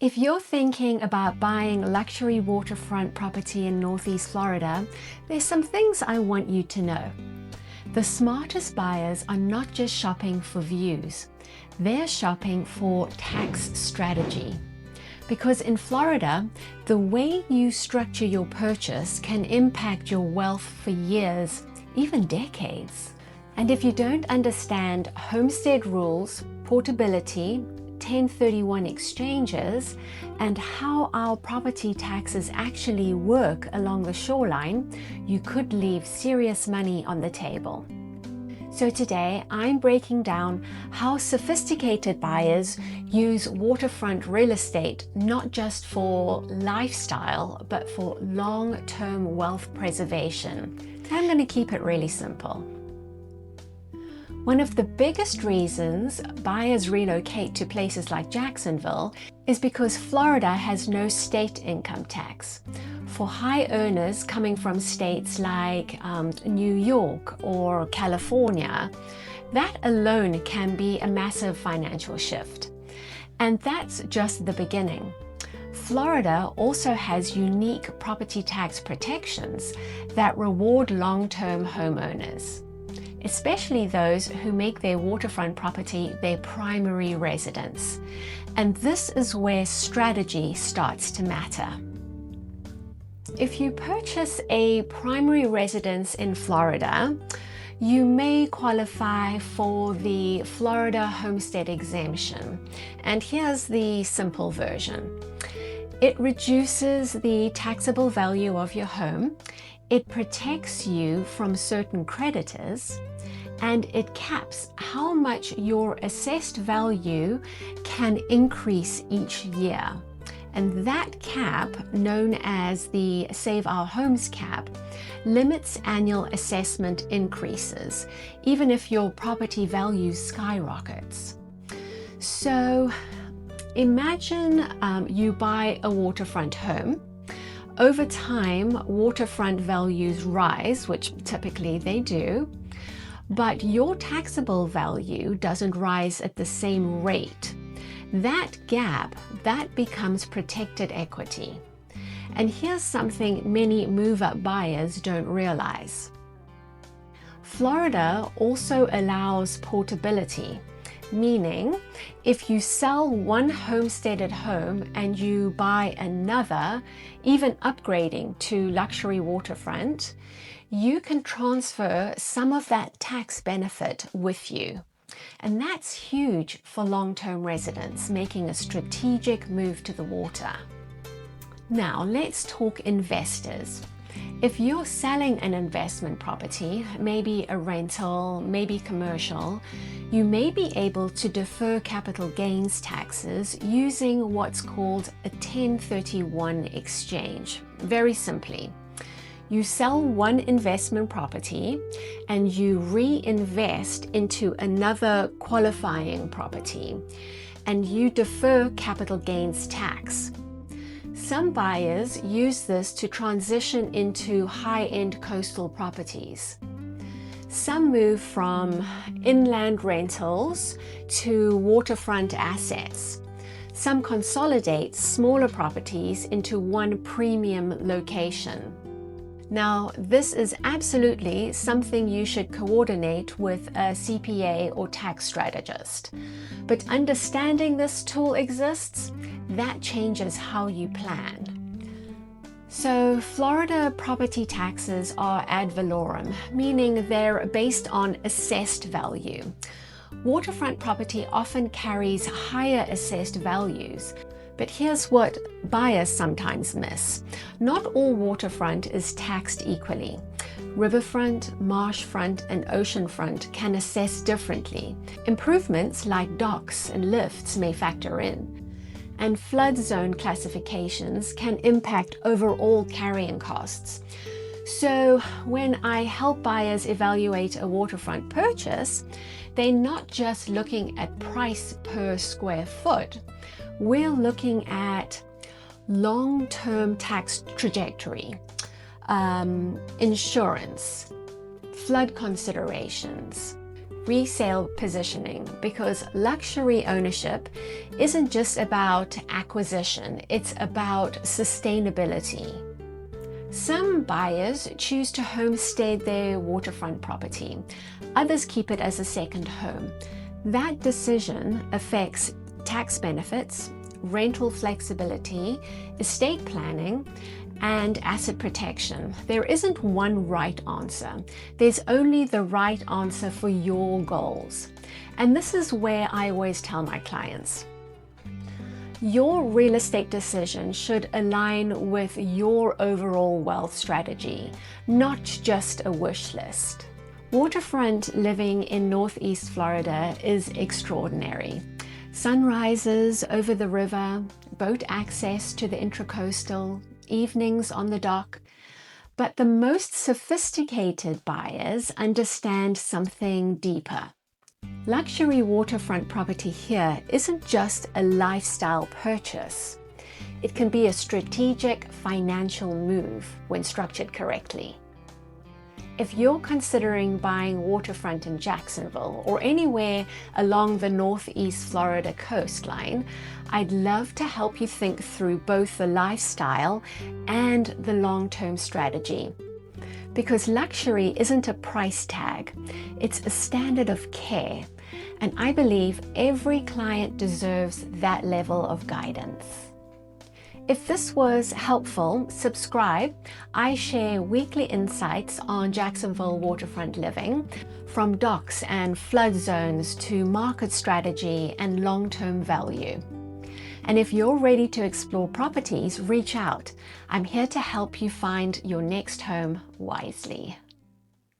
If you're thinking about buying luxury waterfront property in Northeast Florida, there's some things I want you to know. The smartest buyers are not just shopping for views, they're shopping for tax strategy. Because in Florida, the way you structure your purchase can impact your wealth for years, even decades. And if you don't understand homestead rules, portability, 1031 exchanges, and how our property taxes actually work along the shoreline, you could leave serious money on the table. So today I'm breaking down how sophisticated buyers use waterfront real estate not just for lifestyle, but for long-term wealth preservation. I'm going to keep it really simple. One of the biggest reasons buyers relocate to places like Jacksonville is because Florida has no state income tax. For high earners coming from states like New York or California, that alone can be a massive financial shift. And that's just the beginning. Florida also has unique property tax protections that reward long-term homeowners, especially those who make their waterfront property their primary residence. And this is where strategy starts to matter. If you purchase a primary residence in Florida, you may qualify for the Florida Homestead Exemption. And here's the simple version. It reduces the taxable value of your home, it protects you from certain creditors, and it caps how much your assessed value can increase each year. And that cap, known as the Save Our Homes cap, limits annual assessment increases, even if your property value skyrockets. So imagine you buy a waterfront home. Over time, waterfront values rise, which typically they do, but your taxable value doesn't rise at the same rate. That gap, that becomes protected equity. And here's something many move-up buyers don't realize. Florida also allows portability, meaning if you sell one homesteaded home and you buy another, even upgrading to luxury waterfront, you can transfer some of that tax benefit with you. And that's huge for long-term residents making a strategic move to the water. Now let's talk investors. If you're selling an investment property, maybe a rental, maybe commercial, you may be able to defer capital gains taxes using what's called a 1031 exchange. Very simply, you sell one investment property and you reinvest into another qualifying property, and you defer capital gains tax. Some buyers use this to transition into high-end coastal properties. Some move from inland rentals to waterfront assets. Some consolidate smaller properties into one premium location. Now, this is absolutely something you should coordinate with a CPA or tax strategist. But understanding this tool exists, that changes how you plan. So, Florida property taxes are ad valorem, meaning they're based on assessed value. Waterfront property often carries higher assessed values. But here's what buyers sometimes miss. Not all waterfront is taxed equally. Riverfront, marshfront, and oceanfront can assess differently. Improvements like docks and lifts may factor in. And flood zone classifications can impact overall carrying costs. So when I help buyers evaluate a waterfront purchase, they're not just looking at price per square foot. We're looking at long-term tax trajectory, insurance, flood considerations, resale positioning, because luxury ownership isn't just about acquisition, it's about sustainability. Some buyers choose to homestead their waterfront property. Others keep it as a second home. That decision affects tax benefits, rental flexibility, estate planning, and asset protection. There isn't one right answer. There's only the right answer for your goals. And this is where I always tell my clients, your real estate decision should align with your overall wealth strategy, not just a wish list. Waterfront living in Northeast Florida is extraordinary. Sunrises over the river, boat access to the intracoastal, evenings on the dock. But the most sophisticated buyers understand something deeper. Luxury waterfront property here isn't just a lifestyle purchase. It can be a strategic financial move when structured correctly. If you're considering buying waterfront in Jacksonville or anywhere along the Northeast Florida coastline, I'd love to help you think through both the lifestyle and the long-term strategy. Because luxury isn't a price tag, it's a standard of care. And I believe every client deserves that level of guidance. If this was helpful, subscribe. I share weekly insights on Jacksonville waterfront living, from docks and flood zones to market strategy and long-term value. And if you're ready to explore properties, reach out. I'm here to help you find your next home wisely.